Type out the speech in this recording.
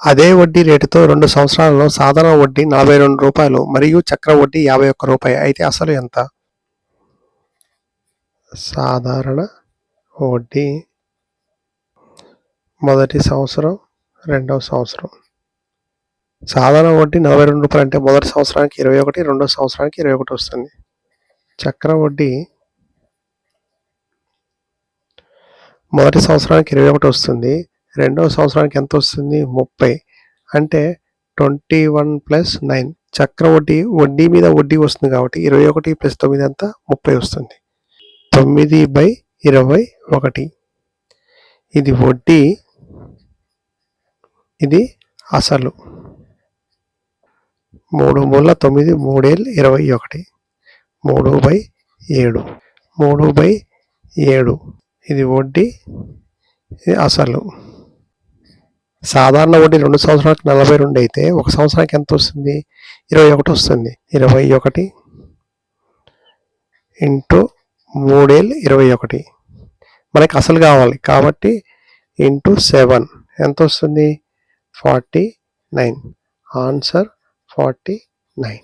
అదే వడ్డీ రేటుతో 2 సంవత్సరాలలో సాధారణ వడ్డీ రూ. 42 మరియు చక్ర వడ్డీ రూ. 51 అయితే అసలు ఎంత? సాధారణ వడ్డీ మొదటి సంవత్సరం, రెండవ సంవత్సరం. సాధారణ వడ్డీ రూ. 42 అంటే మొదటి సంవత్సరానికి 21, రెండవ సంవత్సరానికి 21 వస్తుంది. చక్ర వడ్డీ మొదటి సంవత్సరానికి 21 వస్తుంది, రెండవ సంవత్సరానికి ఎంత వస్తుంది? 30 అంటే 21 + 9. చక్ర వడ్డీ మీద వడ్డీ వస్తుంది కాబట్టి 21 + 9 ఎంత? 30 వస్తుంది. 9/21. ఇది వడ్డీ, ఇది అసలు. 3 మూల 9, 3 × 21. 3/7. ఇది వడ్డీ, ఇది అసలు. సాధారణ వడ్డీ 2 సంవత్సరాలకు 42 అయితే 1 సంవత్సరానికి ఎంత వస్తుంది? 21 వస్తుంది. 21 × 3 × 21. మనకి అసలు కావాలి కాబట్టి × 7 ఎంత వస్తుంది? 49. ఆన్సర్ 49.